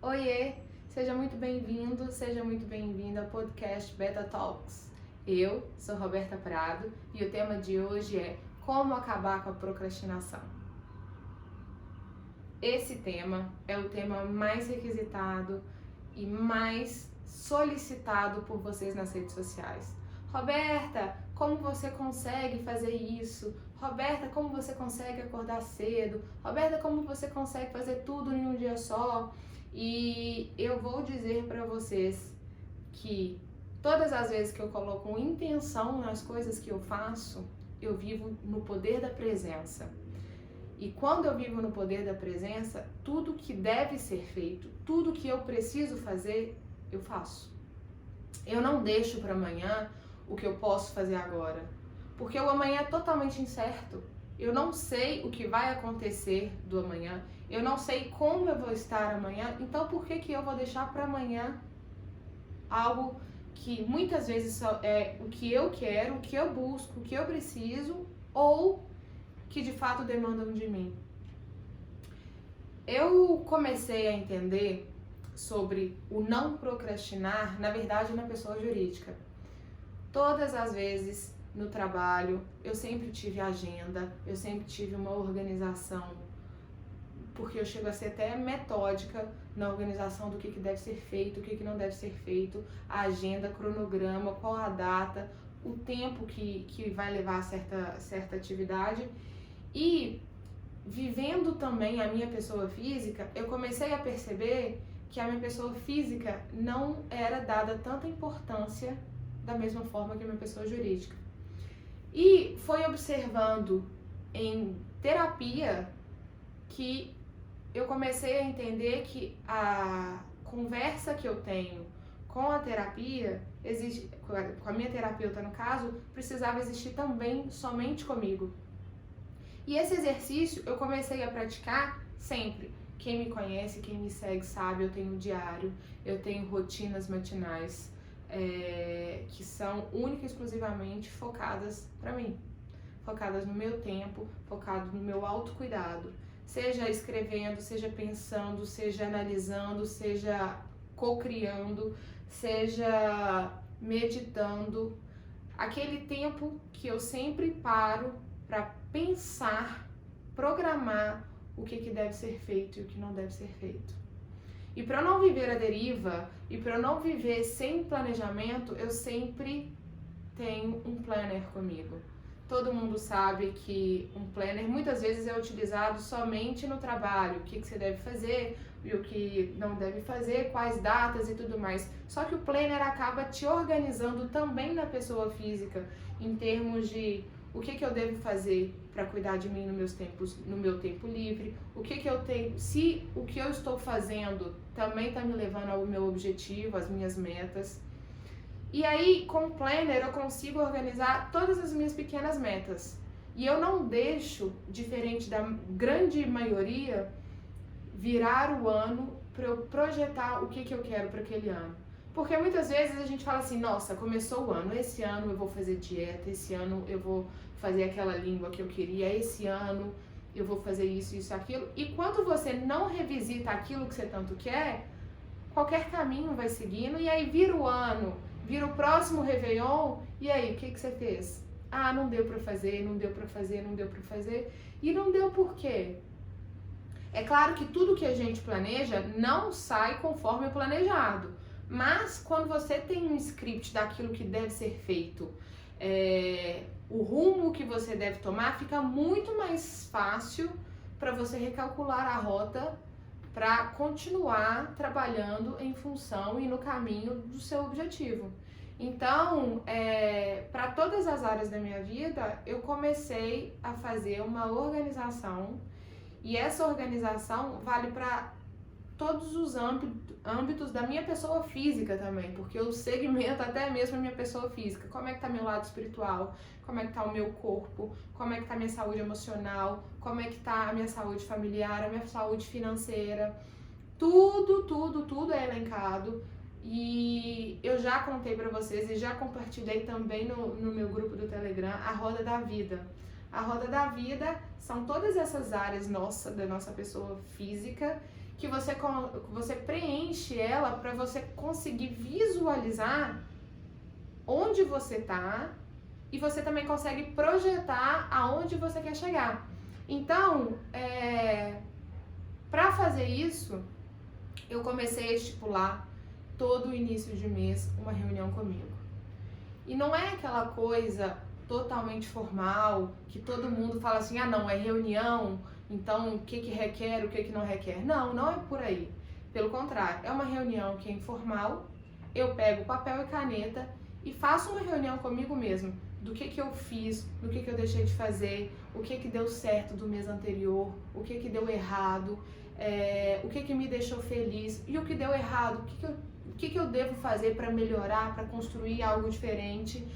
Oiê, seja muito bem-vindo, seja muito bem-vinda ao podcast Beta Talks. Eu sou Roberta Prado e o tema de hoje é como acabar com a procrastinação. Esse tema é o tema mais requisitado e mais solicitado por vocês nas redes sociais. Roberta, como você consegue fazer isso? Roberta, como você consegue acordar cedo? Roberta, como você consegue fazer tudo em um dia só? E eu vou dizer para vocês que todas as vezes que eu coloco intenção nas coisas que eu faço, eu vivo no poder da presença. E quando eu vivo no poder da presença, tudo que deve ser feito, tudo que eu preciso fazer, eu faço. Eu não deixo para amanhã o que eu posso fazer agora, porque o amanhã é totalmente incerto. Eu não sei o que vai acontecer do amanhã, eu não sei como eu vou estar amanhã, então por que eu vou deixar para amanhã algo que muitas vezes é o que eu quero, o que eu busco, o que eu preciso ou que de fato demandam de mim? Eu comecei a entender sobre o não procrastinar, na verdade, na pessoa jurídica. Todas as vezes no trabalho, eu sempre tive agenda, eu sempre tive uma organização, porque eu chego a ser até metódica na organização do que deve ser feito, o que não deve ser feito, a agenda, cronograma, qual a data, o tempo que vai levar a certa atividade. E vivendo também a minha pessoa física, eu comecei a perceber que a minha pessoa física não era dada tanta importância da mesma forma que a minha pessoa jurídica. E foi observando em terapia que eu comecei a entender que a conversa que eu tenho com a terapia, com a minha terapeuta no caso, precisava existir também somente comigo. E esse exercício eu comecei a praticar sempre. Quem me conhece, quem me segue sabe, eu tenho um diário, eu tenho rotinas matinais que são única e exclusivamente focadas para mim. Focadas no meu tempo, focadas no meu autocuidado. Seja escrevendo, seja pensando, seja analisando, seja co-criando, seja meditando. Aquele tempo que eu sempre paro para pensar, programar o que deve ser feito e o que não deve ser feito. E para eu não viver a deriva, e para eu não viver sem planejamento, eu sempre tenho um planner comigo. Todo mundo sabe que um planner muitas vezes é utilizado somente no trabalho, o que você deve fazer e o que não deve fazer, quais datas e tudo mais. Só que o planner acaba te organizando também na pessoa física, em termos de o que eu devo fazer para cuidar de mim no meu tempo livre, o que eu tenho, se o que eu estou fazendo também está me levando ao meu objetivo, às minhas metas. E aí, com o planner, eu consigo organizar todas as minhas pequenas metas. E eu não deixo, diferente da grande maioria, virar o ano para eu projetar o que eu quero para aquele ano. Porque muitas vezes a gente fala assim, nossa, começou o ano, esse ano eu vou fazer dieta, esse ano eu vou fazer aquela língua que eu queria, esse ano eu vou fazer isso, isso, aquilo. E quando você não revisita aquilo que você tanto quer, qualquer caminho vai seguindo e aí vira o ano, vira o próximo Réveillon, e aí, o que você fez? Ah, não deu pra fazer, não deu pra fazer, não deu pra fazer. E não deu por quê? É claro que tudo que a gente planeja não sai conforme o planejado. Mas quando você tem um script daquilo que deve ser feito, o rumo que você deve tomar, fica muito mais fácil para você recalcular a rota para continuar trabalhando em função e no caminho do seu objetivo. Então, para todas as áreas da minha vida, eu comecei a fazer uma organização e essa organização vale para todos os âmbitos da minha pessoa física também, porque eu segmento até mesmo a minha pessoa física. Como é que tá meu lado espiritual? Como é que tá o meu corpo? Como é que tá a minha saúde emocional? Como é que tá a minha saúde familiar, a minha saúde financeira? Tudo é elencado. E eu já contei pra vocês e já compartilhei também no meu grupo do Telegram a Roda da Vida. A Roda da Vida são todas essas áreas da nossa pessoa física que você preenche ela para você conseguir visualizar onde você tá e você também consegue projetar aonde você quer chegar. Então, para fazer isso, eu comecei a estipular todo o início de mês uma reunião comigo. E não é aquela coisa totalmente formal, que todo mundo fala assim, não, é reunião, então o que requer, o que não requer. Não, não é por aí. Pelo contrário, é uma reunião que é informal, eu pego papel e caneta e faço uma reunião comigo mesmo, do que eu fiz, do que eu deixei de fazer, o que deu certo do mês anterior, o que deu errado, o que me deixou feliz e o que deu errado, o que eu devo fazer para melhorar, para construir algo diferente.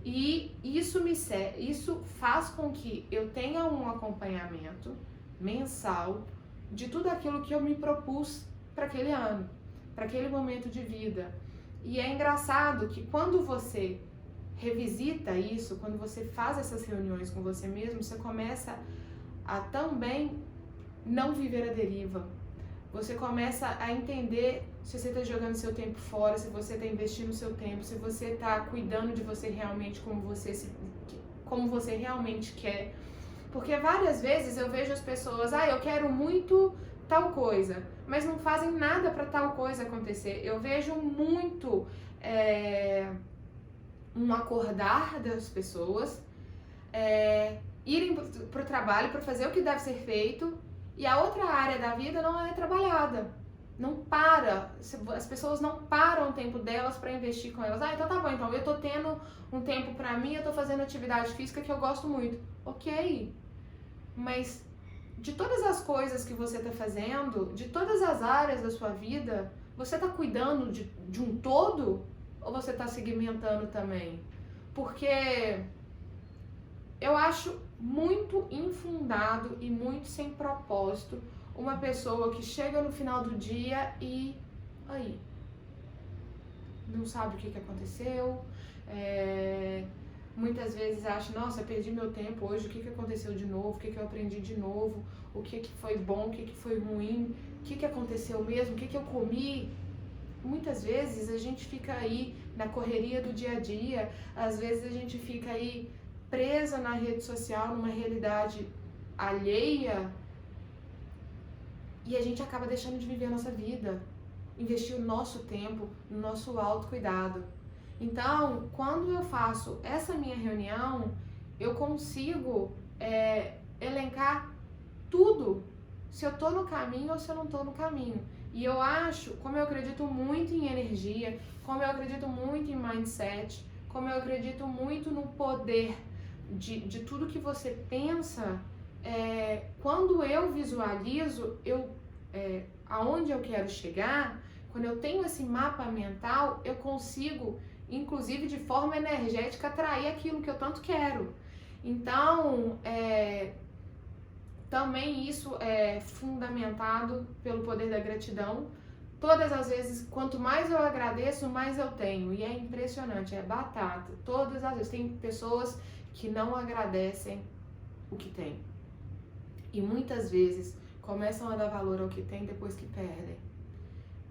E isso faz com que eu tenha um acompanhamento mensal de tudo aquilo que eu me propus para aquele ano, para aquele momento de vida. E é engraçado que quando você revisita isso, quando você faz essas reuniões com você mesmo, você começa a também não viver a deriva. Você começa a entender se você está jogando seu tempo fora, se você está investindo seu tempo, se você está cuidando de você realmente como você realmente quer. Porque várias vezes eu vejo as pessoas, eu quero muito tal coisa, mas não fazem nada para tal coisa acontecer. Eu vejo muito um acordar das pessoas, irem para o trabalho para fazer o que deve ser feito, e a outra área da vida não é trabalhada. Não para, as pessoas não param o tempo delas para investir com elas. Então tá bom, então eu tô tendo um tempo para mim, eu tô fazendo atividade física que eu gosto muito. Ok, mas de todas as coisas que você tá fazendo, de todas as áreas da sua vida, você tá cuidando de um todo ou você tá segmentando também? Porque eu acho muito infundado e muito sem propósito uma pessoa que chega no final do dia e aí não sabe o que aconteceu, muitas vezes acha, nossa, perdi meu tempo hoje, o que aconteceu de novo, o que eu aprendi de novo, o que foi bom, o que foi ruim, o que aconteceu mesmo, o que eu comi. Muitas vezes a gente fica aí na correria do dia a dia, às vezes a gente fica aí presa na rede social, numa realidade alheia, e a gente acaba deixando de viver a nossa vida, investir o nosso tempo no nosso autocuidado. Então, quando eu faço essa minha reunião, eu consigo elencar tudo, se eu tô no caminho ou se eu não tô no caminho. E eu acho, como eu acredito muito em energia, como eu acredito muito em mindset, como eu acredito muito no poder de tudo que você pensa, quando eu visualizo aonde eu quero chegar, quando eu tenho esse mapa mental, eu consigo, inclusive de forma energética, atrair aquilo que eu tanto quero. Então, também isso é fundamentado pelo poder da gratidão. Todas as vezes, quanto mais eu agradeço, mais eu tenho. E é impressionante, é batata. Todas as vezes. Tem pessoas que não agradecem o que tem. E muitas vezes começam a dar valor ao que tem depois que perdem.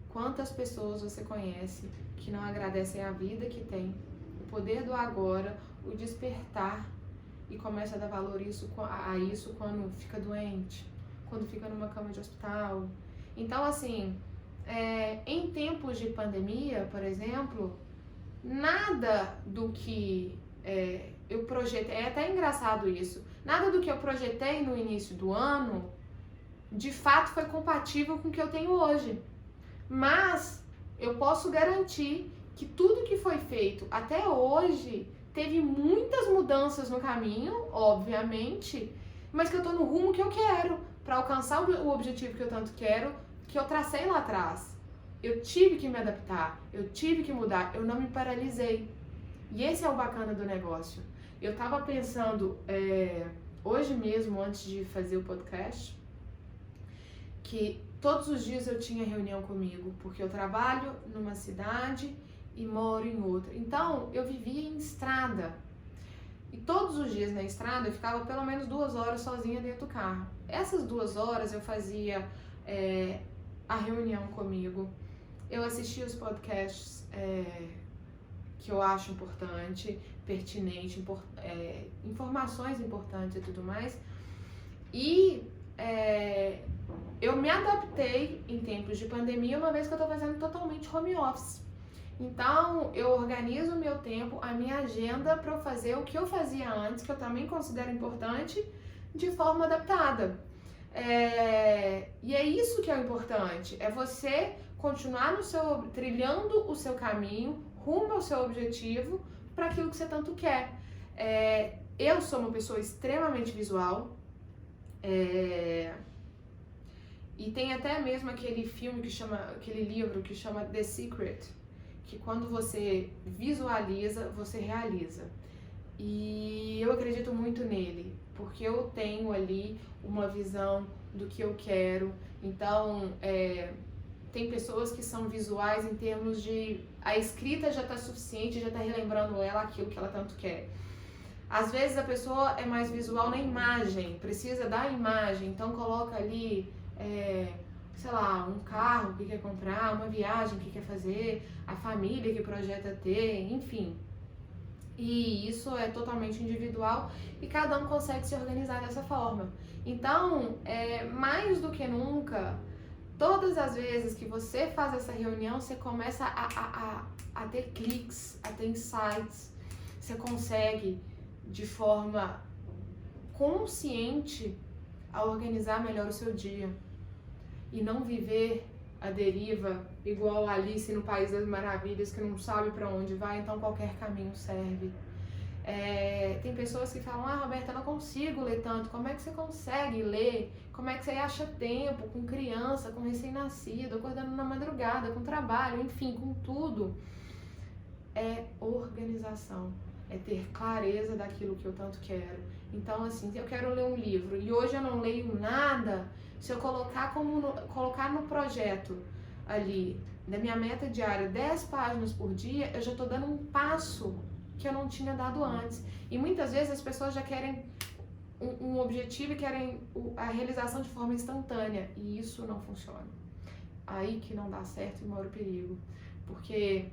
Quantas pessoas você conhece que não agradecem a vida que tem, o poder do agora, o despertar, e começa a dar valor a isso quando fica doente, quando fica numa cama de hospital. Então, assim, em tempos de pandemia, por exemplo, nada do que eu projetei, é até engraçado isso, nada do que eu projetei no início do ano, de fato foi compatível com o que eu tenho hoje. Mas eu posso garantir que tudo que foi feito até hoje teve muitas mudanças no caminho, obviamente, mas que eu tô no rumo que eu quero, para alcançar o objetivo que eu tanto quero, que eu tracei lá atrás. Eu tive que me adaptar, eu tive que mudar, eu não me paralisei. E esse é o bacana do negócio. Eu tava pensando, hoje mesmo, antes de fazer o podcast, que todos os dias eu tinha reunião comigo, porque eu trabalho numa cidade e moro em outra. Então, eu vivia em estrada. E todos os dias na estrada eu ficava pelo menos 2 horas sozinha dentro do carro. Essas 2 horas eu fazia a reunião comigo, eu assisti os podcasts que eu acho importante, pertinente, informações importantes e tudo mais. E eu me adaptei em tempos de pandemia, uma vez que eu tô fazendo totalmente home office. Então, eu organizo o meu tempo, a minha agenda para eu fazer o que eu fazia antes, que eu também considero importante, de forma adaptada. E é isso que é o importante, é você continuar trilhando o seu caminho, rumo ao seu objetivo, para aquilo que você tanto quer. Eu sou uma pessoa extremamente visual, e tem até mesmo aquele livro que chama The Secret, que quando você visualiza, você realiza. E eu acredito muito nele, porque eu tenho ali uma visão do que eu quero. Então, tem pessoas que são visuais em termos de... a escrita já está suficiente, já está relembrando ela aquilo que ela tanto quer. Às vezes a pessoa é mais visual na imagem, precisa da imagem, então coloca ali... sei lá, um carro que quer comprar, uma viagem que quer fazer, a família que projeta ter, enfim. E isso é totalmente individual e cada um consegue se organizar dessa forma. Então, mais do que nunca, todas as vezes que você faz essa reunião, você começa a ter cliques, a ter insights, você consegue, de forma consciente, a organizar melhor o seu dia. E não viver a deriva igual a Alice no País das Maravilhas, que não sabe para onde vai, então qualquer caminho serve. Tem pessoas que falam, Roberta, eu não consigo ler tanto. Como é que você consegue ler? Como é que você acha tempo com criança, com recém-nascido, acordando na madrugada, com trabalho, enfim, com tudo? É organização, é ter clareza daquilo que eu tanto quero. Então, assim, se eu quero ler um livro e hoje eu não leio nada, se eu colocar no projeto ali, na minha meta diária, 10 páginas por dia, eu já estou dando um passo que eu não tinha dado antes. E muitas vezes as pessoas já querem um objetivo e querem a realização de forma instantânea. E isso não funciona. Aí que não dá certo e mora o perigo. Porque...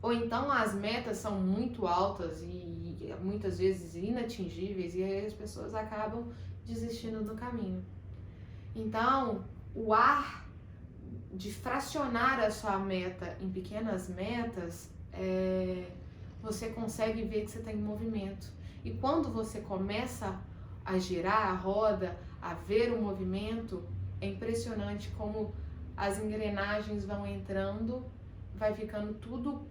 ou então as metas são muito altas e muitas vezes inatingíveis e aí as pessoas acabam desistindo do caminho. Então, o ar de fracionar a sua meta em pequenas metas, você consegue ver que você está em movimento. E quando você começa a girar a roda, a ver o movimento, é impressionante como as engrenagens vão entrando, vai ficando tudo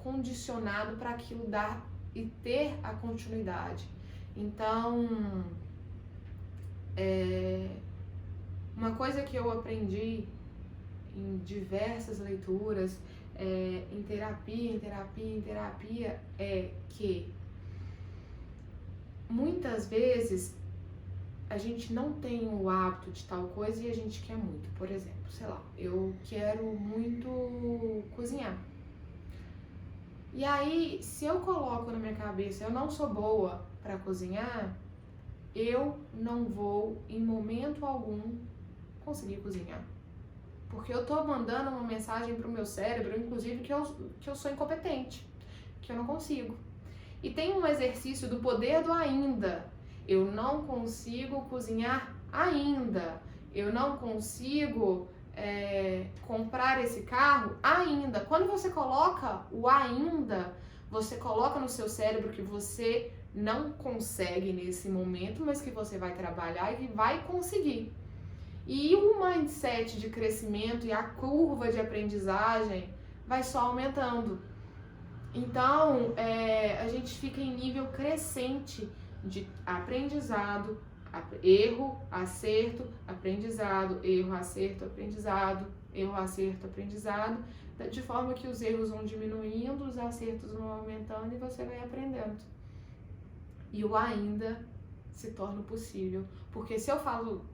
condicionado para aquilo dar e ter a continuidade. Então, uma coisa que eu aprendi em diversas leituras, em terapia, é que muitas vezes a gente não tem o hábito de tal coisa e a gente quer muito. Por exemplo, sei lá, eu quero muito cozinhar. E aí, se eu coloco na minha cabeça, eu não sou boa para cozinhar, eu não vou, em momento algum, conseguir cozinhar. Porque eu tô mandando uma mensagem pro meu cérebro, inclusive, que eu sou incompetente, que eu não consigo. E tem um exercício do poder do ainda. Eu não consigo cozinhar ainda. Eu não consigo... comprar esse carro ainda. Quando você coloca o ainda, você coloca no seu cérebro que você não consegue nesse momento, mas que você vai trabalhar e que vai conseguir. E o mindset de crescimento e a curva de aprendizagem vai só aumentando. Então, a gente fica em nível crescente de aprendizado, erro, acerto, aprendizado, erro, acerto, aprendizado, erro, acerto, aprendizado, de forma que os erros vão diminuindo, os acertos vão aumentando e você vai aprendendo. E o ainda se torna possível, porque se eu falo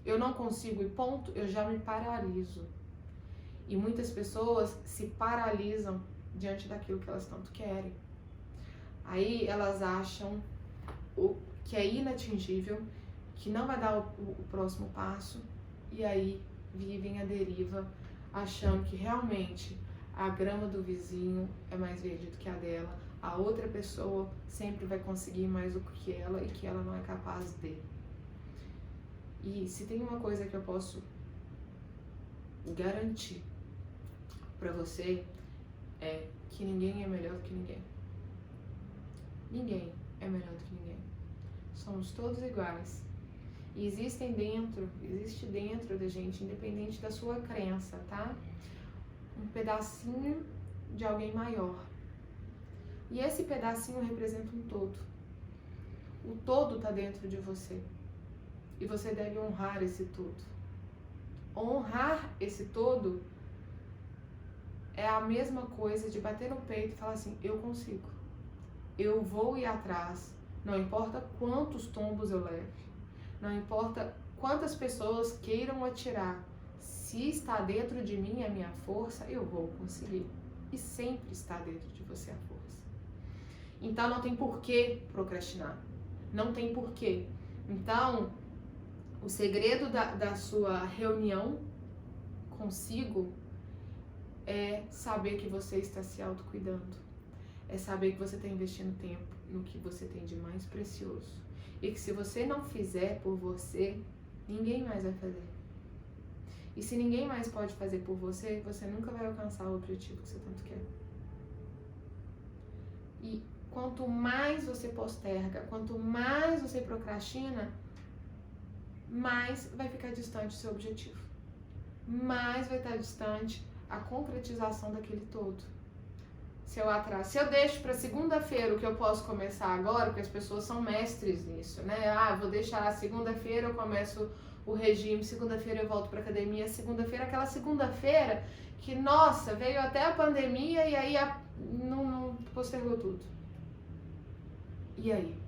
eu não consigo e ponto, eu já me paraliso. E muitas pessoas se paralisam diante daquilo que elas tanto querem. Aí elas acham que é inatingível, que não vai dar o próximo passo, e aí vivem à deriva, achando que realmente a grama do vizinho é mais verde do que a dela, a outra pessoa sempre vai conseguir mais do que ela e que ela não é capaz de. E se tem uma coisa que eu posso garantir pra você, é que ninguém é melhor do que ninguém. Ninguém é melhor do que ninguém. Somos todos iguais. E existe dentro da gente, independente da sua crença, tá? Um pedacinho de alguém maior. E esse pedacinho representa um todo. O todo tá dentro de você. E você deve honrar esse todo. Honrar esse todo é a mesma coisa de bater no peito e falar assim, eu consigo. Eu vou ir atrás. Não importa quantos tombos eu leve. Não importa quantas pessoas queiram atirar. Se está dentro de mim a minha força, eu vou conseguir. E sempre está dentro de você a força. Então não tem por que procrastinar. Não tem porquê. Então, o segredo da sua reunião consigo é saber que você está se autocuidando. É saber que você está investindo tempo no que você tem de mais precioso. E que se você não fizer por você, ninguém mais vai fazer. E se ninguém mais pode fazer por você, você nunca vai alcançar o objetivo que você tanto quer. E quanto mais você posterga, quanto mais você procrastina, mais vai ficar distante o seu objetivo. Mais vai estar distante a concretização daquele todo. Se eu deixo para segunda-feira o que eu posso começar agora, porque as pessoas são mestres nisso, né? Vou deixar segunda-feira eu começo o regime, segunda-feira eu volto para academia, segunda-feira, aquela segunda-feira que, nossa, veio até a pandemia e aí não postergou tudo. E aí?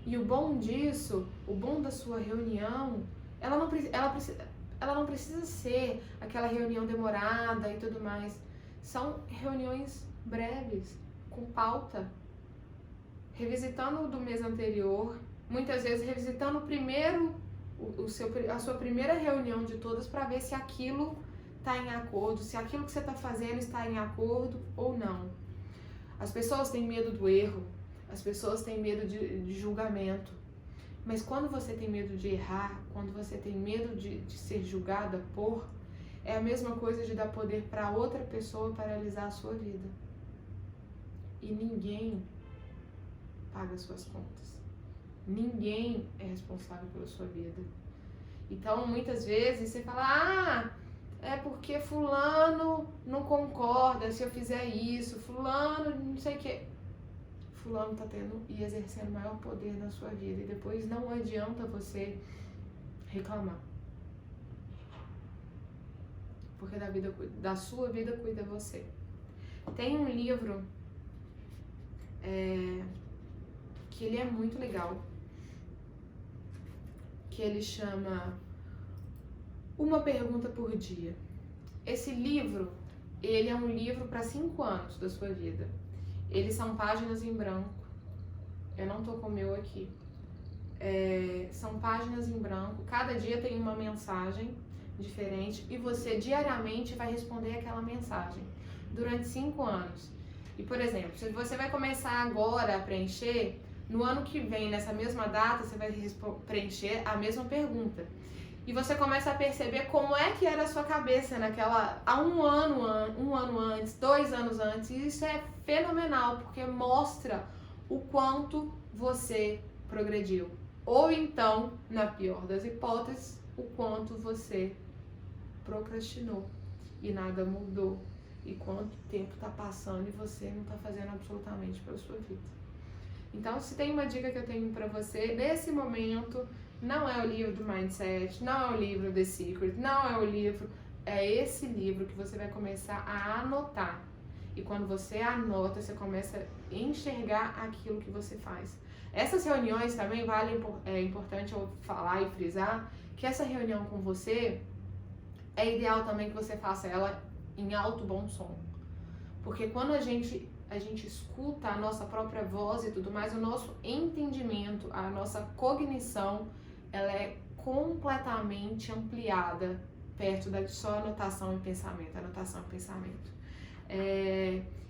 E o bom disso, o bom da sua reunião, ela não precisa ser aquela reunião demorada e tudo mais. São reuniões breves, com pauta, revisitando o do mês anterior, muitas vezes revisitando primeiro a sua primeira reunião de todas para ver se aquilo está em acordo, se aquilo que você está fazendo está em acordo ou não. As pessoas têm medo do erro, as pessoas têm medo de julgamento, mas quando você tem medo de errar, quando você tem medo de ser julgada por... É a mesma coisa de dar poder para outra pessoa paralisar a sua vida. E ninguém paga suas contas. Ninguém é responsável pela sua vida. Então, muitas vezes, você fala, é porque fulano não concorda se eu fizer isso, fulano não sei o quê. Fulano está tendo e exercendo maior poder na sua vida. E depois não adianta você reclamar. Porque da sua vida cuida você. Tem um livro que ele é muito legal, que ele chama Uma Pergunta por Dia. Esse livro, ele é um livro para 5 anos da sua vida. Eles são páginas em branco. Eu não tô com o meu aqui. São páginas em branco. Cada dia tem uma mensagem diferente e você diariamente vai responder aquela mensagem durante 5 anos. E, por exemplo, se você vai começar agora a preencher, no ano que vem, nessa mesma data, você vai preencher a mesma pergunta. E você começa a perceber como é que era a sua cabeça há um ano antes, 2 anos antes. E isso é fenomenal, porque mostra o quanto você progrediu. Ou então, na pior das hipóteses, o quanto você procrastinou e nada mudou. E quanto tempo está passando e você não está fazendo absolutamente pela sua vida. Então, se tem uma dica que eu tenho para você, nesse momento, não é o livro do Mindset, não é o livro The Secret, não é o livro, é esse livro que você vai começar a anotar. E quando você anota, você começa a enxergar aquilo que você faz. Essas reuniões também é importante eu falar e frisar que essa reunião com você é ideal também que você faça ela em alto bom som. Porque quando a gente escuta a nossa própria voz e tudo mais, o nosso entendimento, a nossa cognição, ela é completamente ampliada perto da só anotação e pensamento, anotação e pensamento.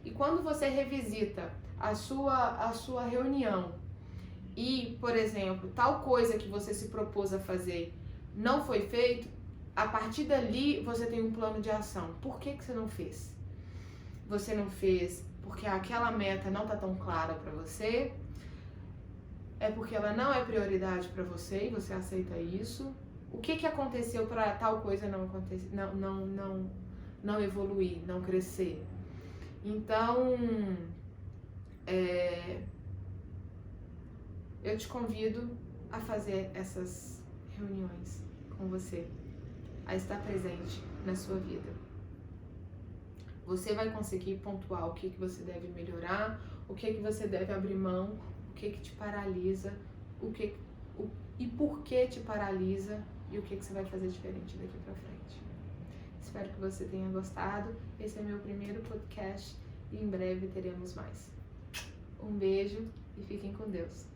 E quando você revisita a sua reunião e, por exemplo, tal coisa que você se propôs a fazer não foi feito, a partir dali você tem um plano de ação. Por que você não fez? Você não fez porque aquela meta não está tão clara para você? É porque ela não é prioridade para você e você aceita isso? O que aconteceu para tal coisa não acontecer, não evoluir, não crescer? Então, eu te convido a fazer essas reuniões com você, a estar presente na sua vida. Você vai conseguir pontuar o que você deve melhorar, o que você deve abrir mão, o que te paralisa, e por que te paralisa e o que você vai fazer diferente daqui pra frente. Espero que você tenha gostado. Esse é meu primeiro podcast e em breve teremos mais. Um beijo e fiquem com Deus.